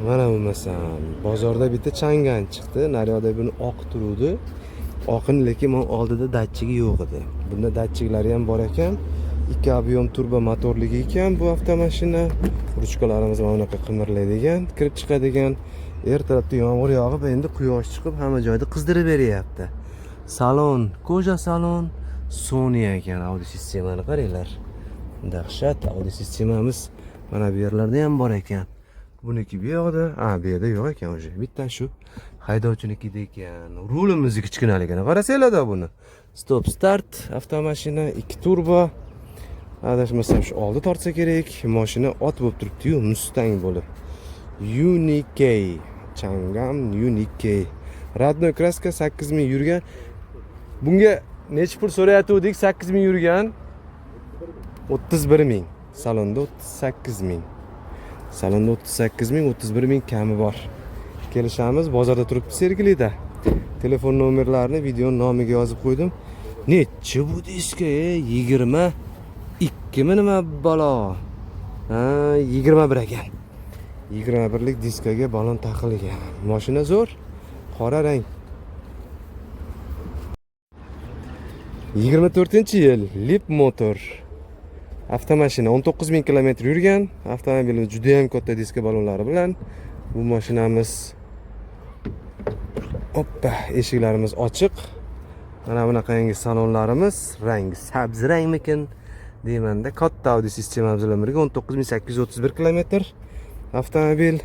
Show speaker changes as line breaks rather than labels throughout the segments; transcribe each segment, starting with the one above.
Mana bo'lmasam bozorda bitta changan chiqdi. Naryoqda buni oq turuvdi. Oqin lekin men oldida datchigi yo'q edi. Bunda datchiklari ham bor ekan. 2 объем turbo motorligi ekan bu avtomashina. Ruchkalarimiz mana bunaqa qimirlaydigan, kirib chiqadigan. Ertalabda yomg'ir yog'ib, endi quyosh chiqib, hamma joyda qizdirib beryapti. Salon, koja salon, Sony ekan audio sistemani qaranglar. Dahshat, audio sistemamiz mana bu yerlarda ham bor ekan. Buniki bu yoqda, bu yerda yo'q ekan o'sha. Bitta shu haydovchinikida ekan. Rulimiz kichkinaligini qarasanglar-da buni. Stop start avtomashina 2 turbo. Adashmasam shu oldi tortsa kerak. Mashina ot bo'lib turibdi-yu, Mustang bo'lib. Unikey, Changam Unikey. Radnoy kraska 8000 yurgan. Bunga necha pul so'rayotgandik? 8000 yurgan. 31000. Salonda 38000. Salonda 38000, 31000 kami bor. Kelishamiz, bozorda turibdi Sergelida. Telefon nomerlarini video nomiga yozib qo'ydim. Necha bu diska? 22 mi nima balo? 21 ekan. 21lik diskaga balon taqilgan. Mashina zo'r, qora rang. 24-yil, Lip motor. Avtomashina 19000 km yurgan. Avtomobilimiz juda ham katta diska balonlari bilan. Bu mashinamiz eshiklarimiz ochiq. Mana bunaqangi salonlarimiz, rangi sabz rangmikin deymanda, katta audio sistemamiz bilan birga 19831 km. Avtomobil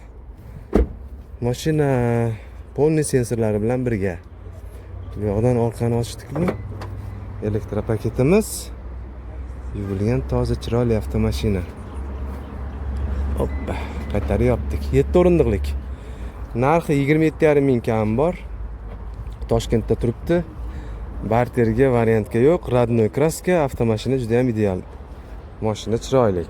mashina ponni sensorlari bilan birga. Bu yoqdan orqani ochdikmi? Elektropaketimiz. Yuvilgan toza chiroyli avtomashina. Qaytarib yopdik. 7 o'rindiqlik. Narxi 27,5 kam bor. Toshkentda turibdi. Barterga variantga yo'q. Radnoy kraska, avtomashina juda ham ideal. Mashina chiroyli.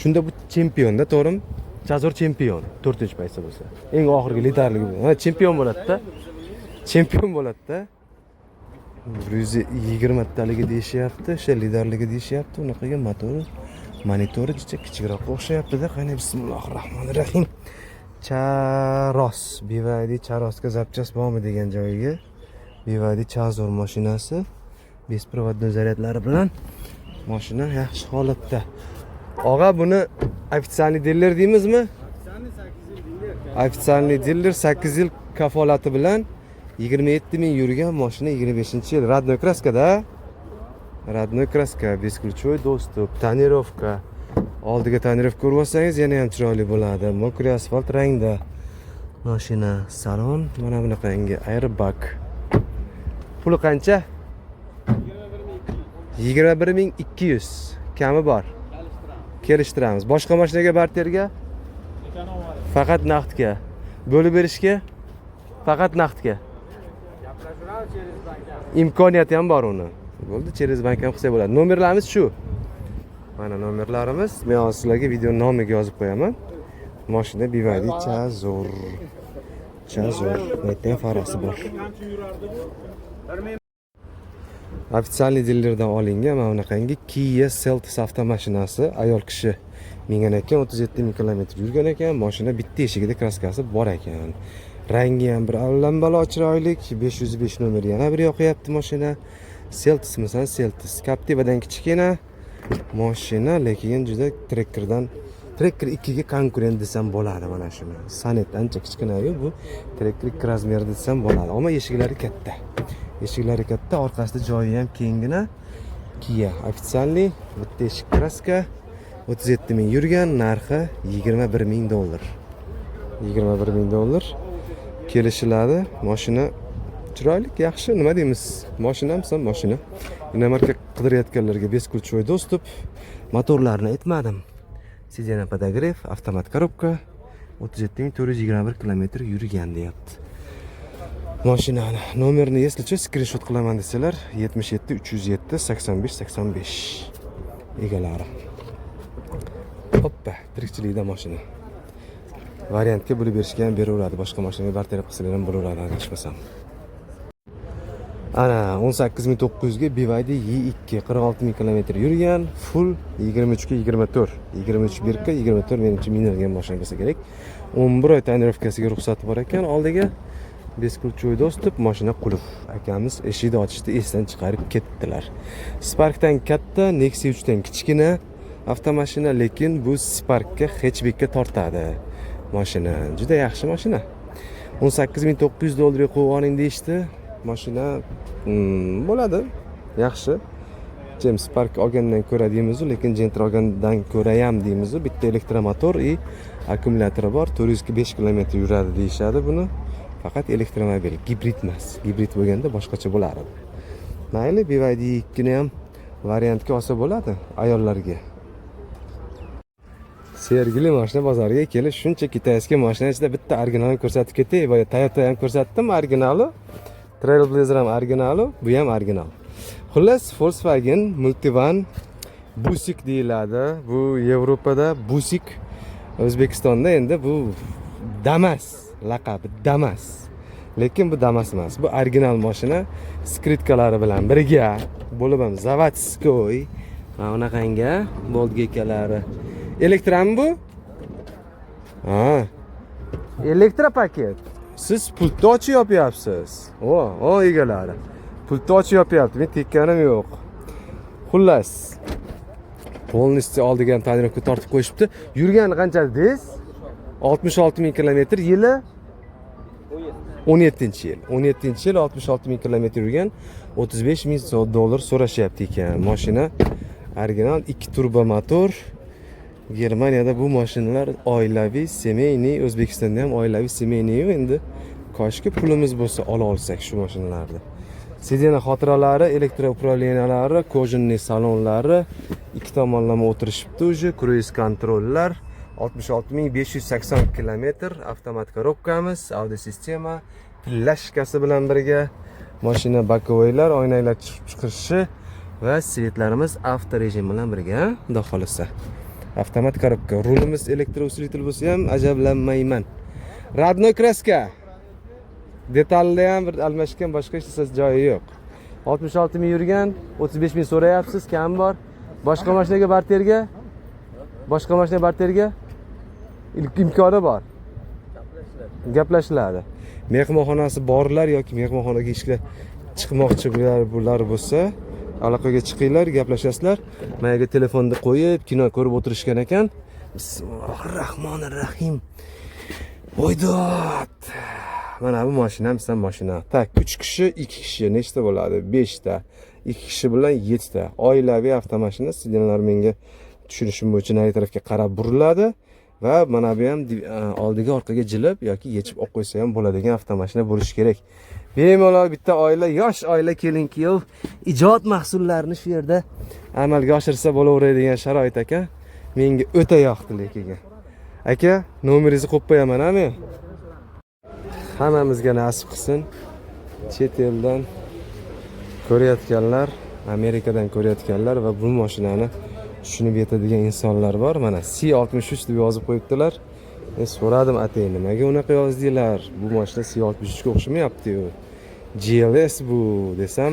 Shunda bu chempionda, to'g'rimi? Chazor chempion 4-paysa bo'lsa. Eng oxirgi liderligi bu. Chempion bo'ladi-da. Chempion bo'ladi-da. 120 taligi deyishyapti, o'sha liderligi deyishyapti. Unaqaga motori, monitori kichikroq o'xshayapti-da. Qani bismillahirrohmanirrohim. Charos, BYD Charosga zapchas bormi degan joyiga. BYD Chazor mashinasi, besprovodniy zaryadlari bilan mashina yaxshi holatda. Og'a, buni ofitsialniy diler deymizmi? Ofitsialniy diler 8 yil kafolati bilan 27000 yurgan mashina 25-yil. Radnoy kraskada. Radnoy kraska, besключой доступ, tonirovka. Oldiga tonirovka urib olsangiz yana ham chiroyli bo'ladi. Mokriy asfalt rangda. Mashina, salon mana bunaqangi airbag. Puli qancha? 21200. Kami bor. Kelishtiramiz. Boshqa mashinaga barterga? Faqat naqdga. Bo'lib berishga? Faqat naqdga. Imkoniyati ham bor uni. Bo'ldi, через bank ham qilsa bo'ladi. Nomerlarimiz shu. Mana nomerlarimiz. Men sizlarga video nomiga yozib qo'yaman. Mashina BYD Chazor. Chazor, aytgan farosi bor. Ofitsialniy dilerdan olingan mana bunaqangi Kia Seltos avtomashinasi. Ayol kishi mingan ekan, 37000 km yurgan ekan. Mashina bitta eshigida kraskasi bor ekan. Rangi ham bir allambalo chiroyli. 505 nomer yana bir yoqyapti mashina. Seltos misan Seltos. Captivadan kichkina mashina, lekin juda Tracker 2 ga konkurent desam bo'ladi mana shuni. Sonet ancha kichkina-yu, bu Tracker 2 razmer desam bo'ladi. Ammo eshiklari katta. Eshiklari katta, orqasida joyi ham kengina. Kia ofitsialniy, bitta eshik kraska, 37000 yurgan, narxi $21000. $21000 kelishiladi. Mashina chiroyli, yaxshi, nima deymiz? Mashinamsan, mashina. Inomarka qidirayotganlarga besключой доступ. Motorlarni aytmadim. Sidena podogref, avtomat korobka, 37421 km yurgan deyapti. Mashinani nomerini eslicha skrinshot qilaman desalar 77 307 85 85 egalari. Hoppa, tirikchilikda mashina. Variantga bo'lib berishga ham beraveradi. Boshqa mashinaga bartaraf qilsalar ham bo'laveradi, adashmasam. Ana 18900 ga BYD Y2 46000 kilometr yurgan, full 23 ga 24. 23 birga 24 menimcha minilgan mashina bo'lsa kerak. 11 oy tonirovkasiga ruxsati bor ekan. Oldiga beskulchoy dostup, mashina qulf. Akamiz eshikni ochishda esdan chiqarib ketdilar. Sparkdan katta, Nexia 3 dan kichkina avtomashina, lekin bu Sparkga hatchbackga tortadi. Mashina juda yaxshi mashina. 18900 dollarga qo'yib oling deyishdi. Mashina bo'ladi. Yaxshi. James Spark olgandan ko'ra deymiz, lekin Gentra olgandan ko'ra ham deymiz. Bitta elektromotor va akkumulyatori bor. 405 km yuradi deyshadi buni. Faqat elektromobil, gibrid emas. Gibrid bo'lganda boshqacha bo'lar edi. Mayli, BYD 2 ni ham variantga olsa bo'ladi ayollarga. Sergili mashina bozoriga kelib, shuncha kitayskiy mashina ichida bitta originalni ko'rsatib ketay. Boya Toyota ham ko'rsatdim, originali. Trailblazer ham originali, bu ham original. Xullas, Volkswagen Multivan Busik deyiladi. Bu Yevropada Busik, O'zbekistonda endi bu Damas laqabi, Damas. Lekin bu Damas emas. Bu original mashina, skritkalari bilan birga bo'lib ham zavodskoy. Mana bunaqanga boldgekalari. Elektromi bu? Ha. Elektropaket. Siz pultni ochib yopyapsiz. O egalari. Pultni ochib yopyapti. Men tekkanim yo'q. Xullas, polnischi oldigan tonirovka tortib qo'yishibdi. Yurgani qancha dedingiz? 66000 kilometr, yili 17-yil. 17-yil 66000 kilometr yurgan, 35000 dollar so'rashyapti ekan. Mashina original 2 turbo motor. Germaniyada bu mashinalar oilaviy, semeyniy, O'zbekistonda ham oilaviy, semeyniy. Endi koshki pulimiz bo'lsa ola olsak shu mashinalarni. Sidena xotiralari, elektroupravleniyalari, kojinli salonlari, ikki tomonlama o'tirishibdi uje, kruiz kontrollar, 66580 km, avtomat korobkamiz, audio sistema, flashkasi bilan birga, mashina bokovoylar, oynalar chiqishi va svetlarimiz avto rejim bilan birga, xudo xolisa. Avtomat korobka, rulimiz elektrousilitel bo'lsa ham ajablanmayman. Radnoy kraska. Detalda ham bir almashgan, boshqa hech narsa joyi yo'q. 66000 yurgan, 35000 so'rayapsiz, kam bor. Boshqa mashinaga barterga imkoni bor. Gaplashiladi. Mehmonxonasi borlar yoki mehmonxonaga ishga chiqmoqchi bular bo'lsa, aloqaga chiqinglar, gaplashasizlar. Menga telefonni qo'yib, kino ko'rib o'tirishgan ekan. Bismillahirrohmanirrohim. Voydot. Mana bu mashina ham mashina. Tak, 3 kishi, 2 kishi nechta bo'ladi? 5 ta. 2 kishi bilan 7 ta. Oilaviy avtomashina. Sidenlar menga tushunishim bo'yicha nari tarafga qarab buriladi va mana bu ham oldiga orqaga jilib yoki yechib olib qo'ysa ham bo'ladigan avtomashina bo'lishi kerak. Bemalol bitta oila, yosh oila kelin-kuyov ijod mahsullarini shu yerda amalga oshirsa bo'laveradigan sharoit ekan. Menga o'ta yoqdi lekin. Aka, nomeringizni qo'yib qo'yaman men. Hammamizga nasib qilsin. Chet eldan ko'rayotganlar, Amerikadan ko'rayotganlar va bu mashinani tushunib yetadigan insonlar bor. Mana C63 deb yozib qo'yibdilar. So'radim, atay nimaga unaqa yozdinglar? Bu mashina C63 ga o'xshamayapti-ku. GLS bu desam,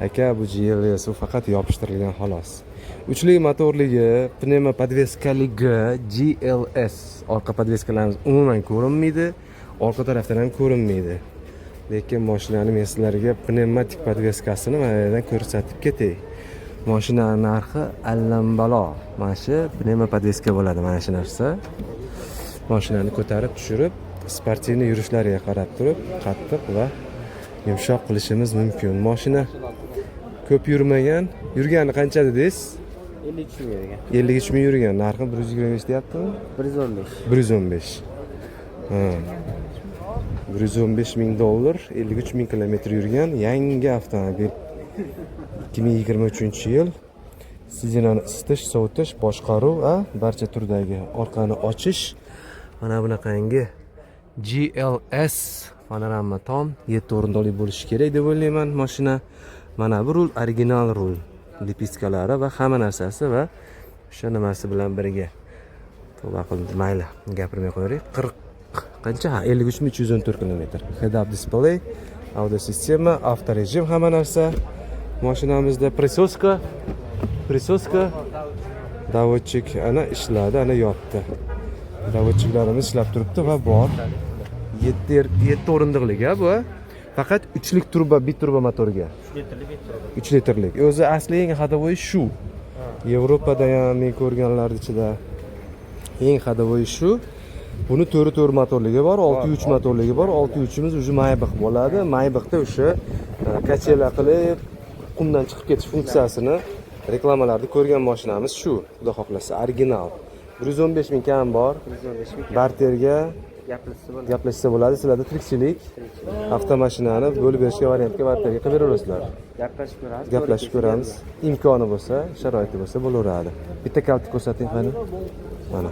aka bu GLS u faqat yopishtirilgan xolos. Uchli motorligi, pnevma podveskaligi GLS. Orqa podveskalarimiz umuman ko'rinmaydi. Orqa tarafdan ham ko'rinmaydi. Lekin mashinani men sizlarga pnevmatik podveskasini mana yerdan ko'rsatib ketay. Mashina narxi allambalo. Mana shu pnevma podveska bo'ladi mana shu narsa. Mashinani ko'tarib tushirib, sportivniy yurishlariga qarab turib, qattiq va yumshoq qilishimiz mumkin. Mashina ko'p yurmagan. Yurgani qancha dedingiz?
53 ming yurgan.
53 ming yurgan. Narxi 125 deyaptimi?
115.
115. Ha. 115 ming dollar, 53 ming kilometr yurgan yangi avtomobil. 2023-yil. Sidenani isitish, sovutish, boshqaruv, barcha turdagi orqani ochish. Mana bunaqangi GLS panorama tom 7 o'rinli bo'lishi kerak deb o'ylayman mashina. Mana bu rul original rul, lipiskalari va hamma narsasi va o'sha nimasi bilan birga. To'g'ri qilib mayli, gapirmay qo'yaylik. 40 qancha? 53314 km. Head-up display, audio sistema, avtorejim, hamma narsa. Mashinamizda prisoska, davodchik ana ishladi, ana yotdi. Davodchiklarimiz ishlab turibdi va bor. 7 o'rindiqlik bu. Faqat 3lik turbo, biturbo motorga. 3 litrlik. O'zi asli eng hadovoy shu. Yevropada ham men ko'rganlar ichida eng hadovoy shu. Buni 4 motorligi bor, 6.3 motorligi bor. 6.3imiz уже Maybach bo'ladi. Maybachda o'sha kachela qilib qumdan chiqib ketish funksiyasini reklamalarda ko'rgan mashinamiz shu. Xudo xohlasa, original. 115 ming kam bor. Barterga gaplashsa bo'ladi. Sizlarda tirikchilik avtomashinani bo'lib berishga variantga barterga qilib berasizlar. Gaplashib ko'ramiz. Imkoni bo'lsa, sharoiti bo'lsa bo'laveradi. Bitta kaltni ko'rsating qani. Mana.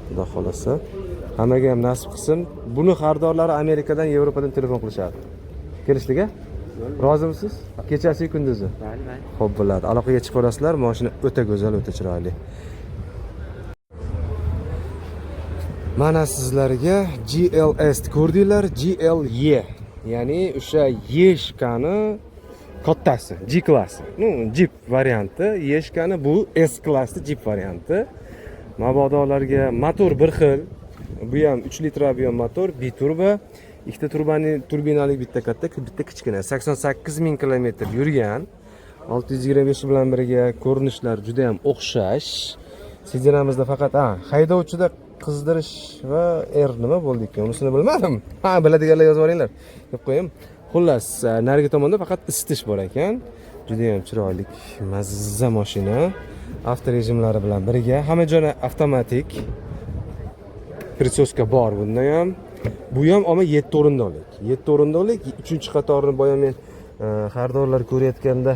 Xudo xolasa, hammaga ham nasib qilsin. Buni xaridorlari Amerikadan, Yevropadan telefon qilishadi. Kelishliga? Rozimisiz? Kechasi kunduzi?
Mayli.
Xo'p bo'ladi. Aloqaga chiqib olasizlar. Mashina o'ta go'zal, o'ta chiroyli. Mana sizlarga GLS ko'rdinglar, GLE. Ya'ni o'sha Yeshkani kattasi, G klassi. Jeep varianti, Yeshkani bu S klassi Jeep varianti. Mabodolarga motor bir xil. Bu ham 3 litrabion motor, biturbo. Ikkita turbinali bitta katta, bitta kichkina. 88 ming kilometr yurgan. 625 bilan birga ko'rinishlar juda ham o'xshash. Sidenamizda faqat haydovchida qizdirish va nima bo'ldi ekan, unisini bilmadim. Biladiganlar yozib oringlar. Deb qo'yim. Xullas, narigi tomonda faqat isitish bor ekan. Juda ham chiroyli, mazza mashina. Avtorejimlari bilan birga, hamma joyi avtomatik. Prisoska bor bunda ham. Bu ham ama 7 o'rindiqlik. 7 o'rindiqlik, 3-qatorni boya men xaridorlar ko'rayotganda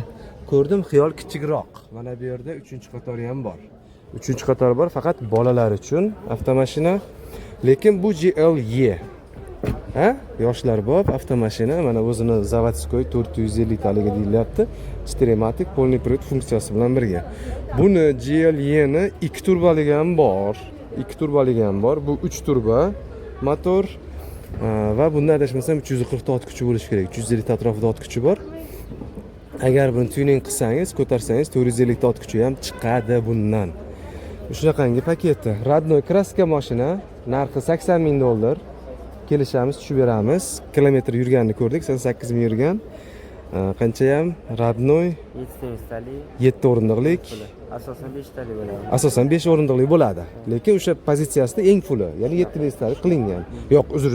ko'rdim, xiyol kichikroq. Mana bu yerda 3-qatori ham bor. 3-qator bor, faqat bolalar uchun avtomashina. Lekin bu GLE. Yoshlar bor avtomashina, mana o'zini zavodskoy 450 taliga deyilyapti. Stereomatik polniy привод funksiyasi bilan birga. Buni GLE-ni 2 turboligi ham bor. 2 turboligi ham bor. Bu 3 turbo motor va bunda adashmasam 340 ot kuchi bo'lishi kerak. 350 ta atrofida ot kuchi bor. Agar buni tuning qilsangiz, ko'tarsangiz 450 ta ot kuchi ham chiqadi bundan. Shunaqangi paketi. Radnoy kraska mashina, narxi $80,000. Kelishamiz, tushib beramiz. Kilometr yurganini ko'rdik, 88 ming yurgan. Qancha ham Radnoy 7 o'rindiqlik.
Asosan 5 talik bo'ladi.
Asosan 5 o'rindiqli bo'ladi. Lekin o'sha pozitsiyasida eng fuli, ya'ni 7 mestalik qilingan. Yo'q, uzr.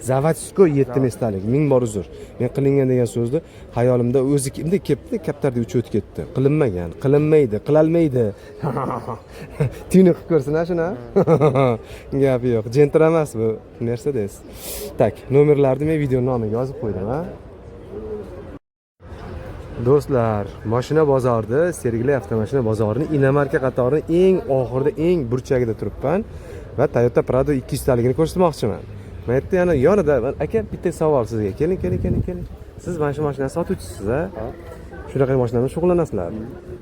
Zavodskoy 7 mestalik, ming bor uzr. Men qilingan degan so'zni xayolimda o'zi kimda kelibdi, kaptarda uchib o'tib ketdi. Qilinmagan, qilinmaydi, qilolmaydi. Tuni qilib ko'rsana shuna. Gapi yo'q. Gentra emas bu, Mercedes. Tak, nomerlarni men video nomiga yozib qo'ydim, Do'stlar, mashina bozorida, Sergeli avtomashina bozorining inomarka qatorining eng oxirida, eng burchagida turibman va Toyota Prado 200 taligini ko'rsatmoqchiman. Men aytdim, yana yonida, aka, bitta savol sizga. Keling. Siz mana shu mashinani sotuvchisiz, Shunaqa mashina bilan shug'ullanasizlar.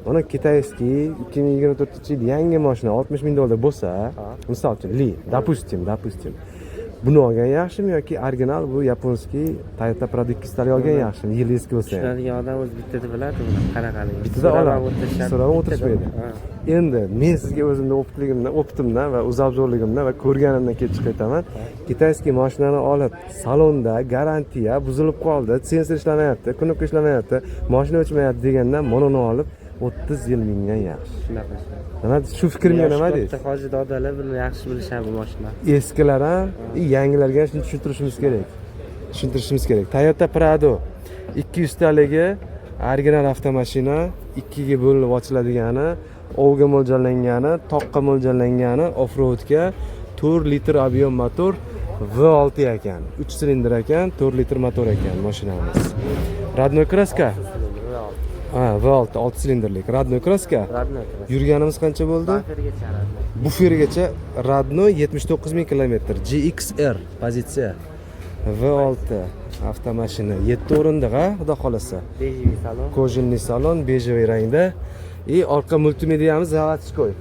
Mana kitayskiy 2024-yil yangi mashina $60,000 bo'lsa, misol uchun, допустим. Buni olgan yaxshimi yoki original bu yaponskiy Toyota Prado 200 talik olgan yaxshimi? Yil eski bo'lsa ham.
Tushunadigan odam o'zi bittada biladi buni, qanaqaligi.
Bittada oladi. So'rab o'tirishmaydi. Endi men sizga o'zimning o'pitimdan va o'zabzorligimdan va ko'rganimdan kelib chiqib aytaman. Kitayskiy mashinani olib, salonda garantiya buzilib qoldi, sensor ishlamayapti, knopka ishlamayapti, mashina o'chmayapti degandan mononi olib 30 yil mingan yaxshi.
Shunaqa.
Nima shu fikrimga nima deysiz?
Hozir dodalar buni yaxshi bilishadi bu mashina.
Eskilar ham, yangilarga ham shuni tushuntirishimiz kerak. Toyota Prado 200 taligi original avtomashina, 2 ga bo'linib ochiladigani, ovga mo'ljallangani, toqqa mo'ljallangani, off-roadga 4 litr avion motor V6 ekan. 3 silindr ekan, 4 litr motor ekan mashinamiz. Radnoy kraska. V6 6 silindrlik Radnoy kraska. Yurganimiz qancha bo'ldi? Bufergacha Radnoy 79 ming kilometr. GXR pozitsiya. V6 avtomashina 7 o'rindiq, xudo xolasa.
Bejiviy salon.
Kojinli salon, bejiviy rangda. Orqa multimediamiz zavodskoy.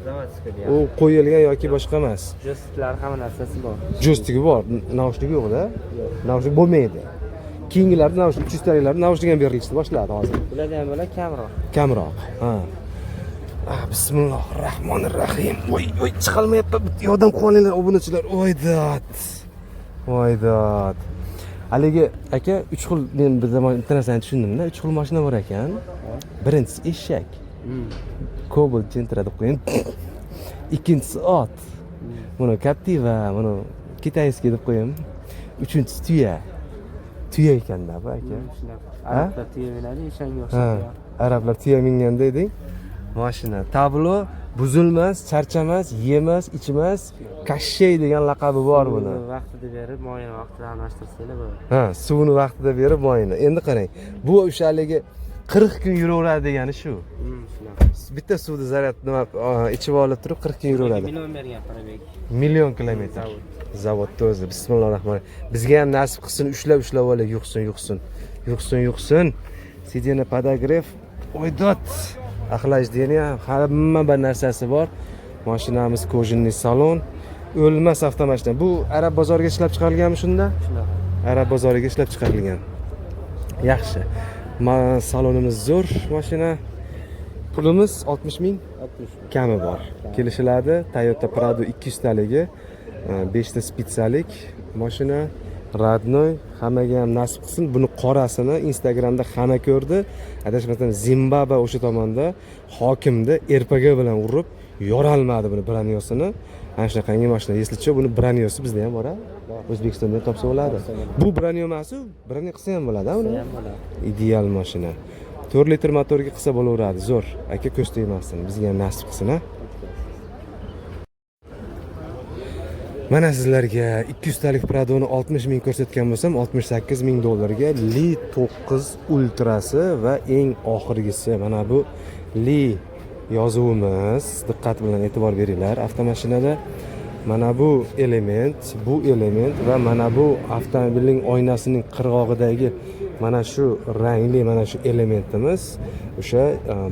U qo'yilgan yoki boshqa emas.
Joystiklar hamma narsasi bor.
Joystik bor, naushnik yo'q-da? Naushnik bo'lmaydi. keyingilarda naushnik 300 taliklarda naushnik ham berilishni boshladi hozir.
Bularda ham bo'ladi kamroq.
Kamroq. Ha. Bismillahirrohmanirrohim. Voy, chiqolmayapti. Yordam qilib olinglar obunachilar. Voydat. Haligi aka 3 xil men bir zamon bitta narsani tushundimda, 3 xil mashina bor ekan. Birinchisi eshak. Cobalt Gentra deb qo'ying. Ikkinchisi ot. Buni Captiva, buni kitayskiy deb qo'ying. Uchinchisi tuya. Tuya ekanda bu aka.
Arablar tuya minadi, eshakga
Ha,
o'xshaydi.
arablar tuya minganda eding. Mashina tablo buzilmas, charchamas, yemas, ichmas, kashshay degan laqabi bor buni.
Vaqtida berib, moyini vaqtida almashtirsanglar bo'ladi.
Ha, suvni vaqtida berib moyini. Endi qarang. Bu o'sha haligi 40 kun yuraveradi degani shu.
Shunaqa.
Bitta suvni zaryad nima ichib olib turib 40 kun yuraveradi.
Million bergan probeg.
Million kilometr. Zavodda o'zi. Bismillahirrohmanirrohim. Bizga ham nasib qilsin, ushlab olib yuqsin. Sidena podogref. Oydot. Axlajdiya hamma bir narsasi bor. Mashinamiz kojinli salon. O'lmas avtomashina. Bu Arab bozoriga ishlab chiqarilganmi shunda?
Shunaqa.
Arab bozoriga ishlab chiqarilgan. Yaxshi. Salonimiz zo'r mashina. Pulimiz 60 ming
60.
kami bor. Kelishiladi. Toyota Prado 200 taligi, 5 ta spitsalik mashina. Radnoy, hammaga ham nasib qilsin. Buni qorasini Instagramda hamma ko'rdi. Adashmasam Zimbabve o'sha tomonda hokimni RPG bilan urib yorolmadi buni branyosini. Ana shunaqangi mashina. Eslicha buni branyosi bizda ham bor-a? O'zbekistonda topsa bo'ladi. Bu branyo emas-u, branyo qilsa ham bo'ladi-a uni. Ideal mashina. 4 litr motorga qilsa bo'laveradi. Zo'r. Aka ko'z tegmasin. Bizga ham nasib qilsin-a. Mana sizlarga 200 talik Pradoni 60 ming ko'rsatgan bo'lsam, 68 ming dollarga Li 9 Ultrasi va eng oxirgisi mana bu Li yozuvimiz. Diqqat bilan e'tibor beringlar. Avtomashinada mana bu element va mana bu avtomobilning oynasining qirg'og'idagi mana shu rangli mana shu elementimiz o'sha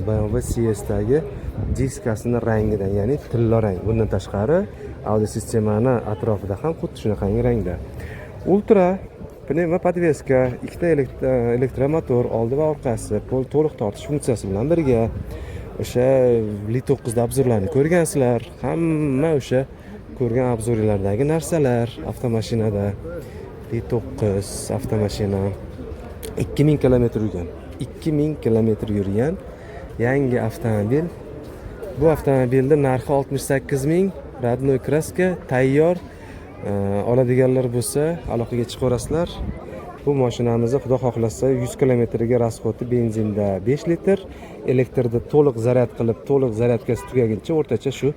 BMW CS-dagi diskasining rangidan, ya'ni tilla rang. Bundan tashqari audio sistemani atrofida ham xuddi shunaqangi rangda. Ultra pnevma podveska, ikkita elektromotor oldi va orqasi, to'liq tortish funksiyasi bilan birga. O'sha Li 9 da obzorlarni ko'rgansizlar. Hamma o'sha ko'rgan obzorlardagi narsalar avtomashinada. Li 9 avtomashina 2000 kilometr yurgan. 2000 kilometr yurgan yangi avtomobil. Bu avtomobilda narxi 68 ming. Radnoy kraska tayyor. Oladiganlar bo'lsa aloqaga chiqarasizlar. Bu mashinamizni xudo xohlasa 100 kilometrga rasxoti benzinda 5 litr, elektrda to'liq zaryad qilib, to'liq zaryadkasi tugaguncha o'rtacha shu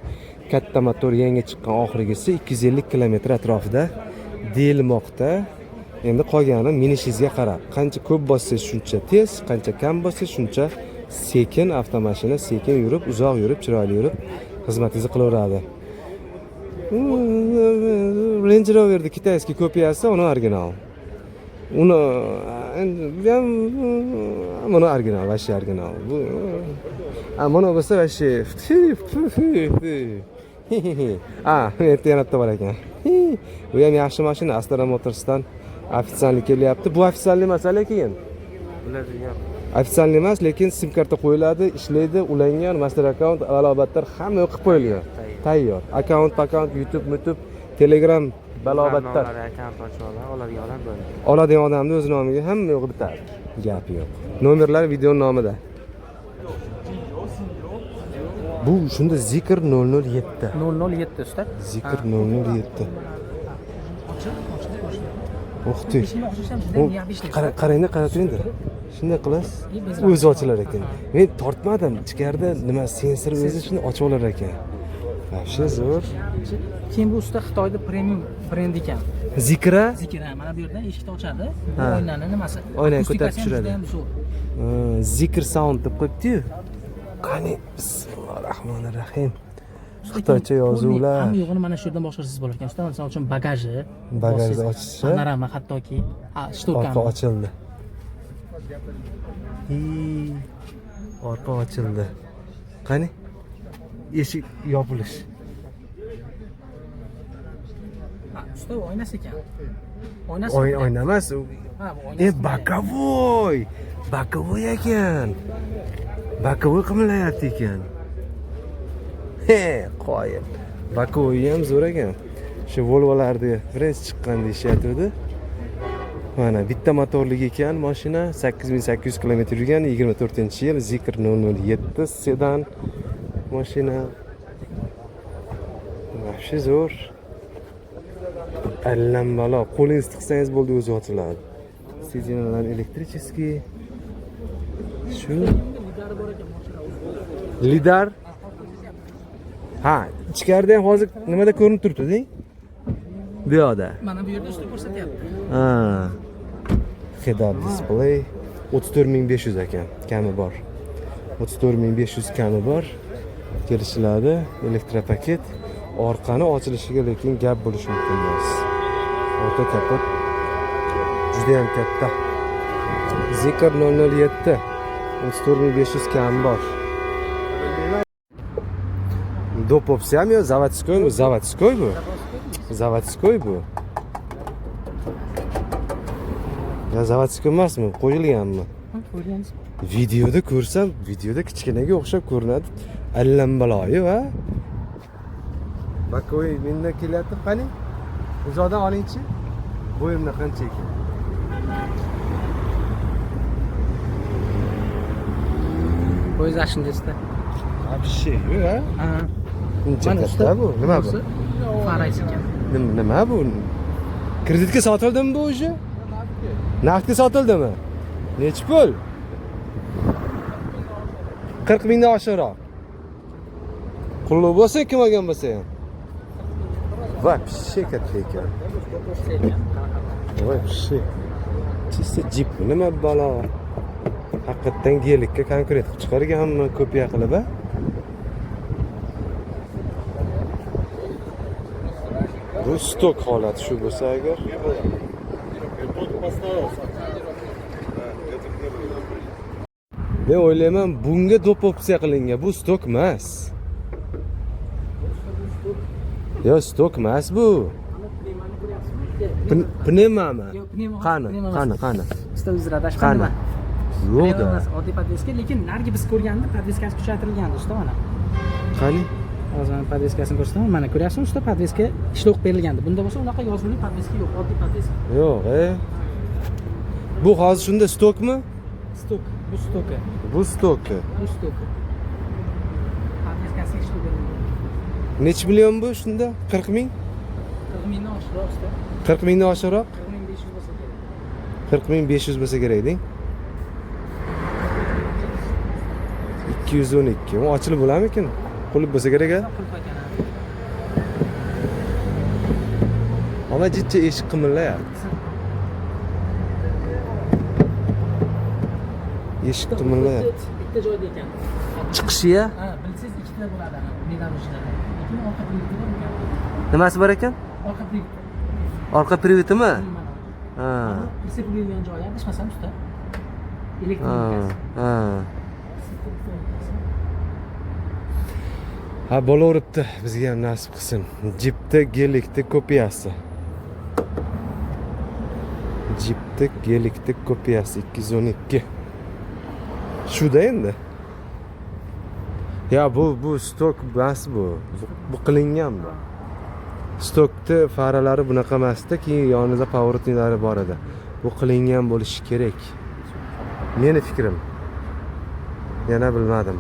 katta motor yangi chiqqan oxirgisi 250 kilometr atrofida deyilmoqda. Endi qolgani minishingizga qarab. Qancha ko'p bossangiz shuncha tez, qancha kam bossangiz shuncha sekin avtomashina, sekin yurib, uzoq yurib, chiroyli yurib xizmatingizni qilaveradi. Range Rover'da kitayskiy kopiyasi, uni original. Uni mana original, vashi original. Bu mana bo'lsa vashi. Endi yana bor ekan. Bu ham yaxshi mashina, Astana Motors'dan ofitsiallik kelyapti. Bu ofitsiallik emas, lekin
Bularda yo'q.
ofitsiallik emas, lekin sim karta qo'yiladi, ishlaydi, ulangan master account, alobatlar hamma qilib qo'yilgan. Tayyor. Account, YouTube, Telegram balobatlar.
Akkaunt ochib oladigan bo'ladi.
Oladigan odamning o'z nomiga hamma yo'q bitadi. Gapi yo'q. Nomerlar video nomida. Bu shunda Zikr 007.
007 usta.
Zikr 007. O'xti. Qarangda qarab turingda. Shunday qilasiz. O'zi ochilar ekan. Men tortmadim. Ichkarida nima sensor o'zi shuni ochib olar ekan. Vobshe zo'r.
Keyin bu usta Xitoyda premium brend ekan.
Zikra?
Zikra mana bu yerda eshikni ochadi. Bu oynani nimasi?
Oynani ko'tarib tushiradi.
Juda ham zo'r.
Zikr sound deb qo'yibdi-yu. Qani, bismillahirrohmanirrohim. Xitoycha yozuvlar.
Hamma yo'g'ini mana shu yerdan boshqarasiz bo'lar ekan. Usta, masalan uchun bagaji.
Bagajni ochishi.
Panorama hattoki. Shturkam.
Orqa ochildi. Orqa ochildi. Qani? Eshik yopilish.
usta oynasi ekan. Oynasi.
Oyna emas.
Ha, bu oynasi.
Bokovoy. Bokovoy ekan. Bokovoy qimirlayapti ekan. He, qoyil. Bokovoy ham zo'r ekan. Shu Volvolarda birinchi chiqqan deyishyapti. Mana bitta motorli ekan mashina, 8800 km yurgan, 24-yil, Zikr 007 sedan mashina. Вообще zo'r. Allambalo, qo'lingiz tiqsangiz bo'ldi o'zi ochiladi. Sidinalar elektricheskiy. Shu lidar. Ha, ichkarida ham hozir nimada ko'rinib turibdi-da? Bu yoqda.
Mana bu yerda usta ko'rsatyapti.
Ha. Head-up display 34500 ekan, kami bor. 34500 kami bor. Kelishiladi, elektropaket. Orqani ochilishiga lekin gap bo'lishi mumkin emas. Orqa kapot juda ham katta. Zikr 007 34500 kami bor. Dopovsi ham yo, zavodskoy bu, zavodskoy bu. Zavodskoy bu. Ya zavodskoy emasmi? Qo'yilganmi?
Ko'rgansiz.
Videoda ko'rsam, videoda kichkinaga o'xshab ko'rinadi. Allambaloyi va Bakoy mendan kelyapti, qani? Uzoqdan olingchi. Bo'yimda qancha ekan?
Bo'yiz ashingizda.
Вообще, ha?
Ha.
Uncha katta bu. Nima bu?
Farais ekan.
Nima bu? Kreditga sotildimi bu o'zi? Naqdga sotildimi? Nechi pul? 40 mingdan oshiqroq. Qulluq bo'lsa, kim olgan bo'lsa ham. Вообще katta ekan. Вообще. Chista jip nima balo? Haqiqatan gelikka konkret qilib chiqarganmi, kopiya qilib, a? Bu stok holati shu bo'lsa agar. Men o'ylayman, bunga do'p opsiya qilingan. Bu stok emas. Yo, stok emas bu. Pnevmami? Qani?
Usta uzra adash
Qani? Yo'q da.
Oddiy podveska, lekin nargi biz ko'rganda podveskasi kuchaytirilgandi usta mana.
Qani?
Hozir mana podveskasini ko'rsataman. Mana ko'ryapsizmi usta, podveska ishloq berilgandi. Bunda bo'lsa unaqa yozuvli podveska yo'q, oddiy podveska.
Yo'q, Bu hozir shunda stokmi?
Stok, bu stoki.
Bu stoki.
Bu stoki. Podveskasi ishloq berilgan.
Necha million bu shunda? 40 ming?
40 mingdan oshiqroq usta.
40 mingdan oshiqroq?
40 ming 500 bo'lsa
40 ming 500 bo'lsa
kerak.
kerak deng. 212. U ochilib bo'larmikin? Qulib bo'lsa kerak-a?
Qulf ekan.
Mana jitcha eshik qimirlayapti. Eshik qimirlayapti.
Bitta joyda ekan.
Chiqishiya
Ha, bilsangiz ikkita bo'ladi ana medan uchidan. Lekin orqa priveti bor ekan.
nimasi bor ekan?
Orqa privet.
Orqa privetimi? Ha.
Bilsa bulingan joyi adashmasam usta.
Ha.
Elektronikasi.
Ha. Ha, bo'laveribdi. Bizga ham nasib qilsin. Jeepda gelikda kopiyasi. Jeepda gelikda kopiyasi 212. Shuda endi. Ya bu stok emas bu. Bu qilingan bu. Stokda faralari bunaqa emasda, keyin yonida pоворотнийлari bor edi. Bu qilingan bo'lishi kerak. Meni fikrim. Yana bilmadim.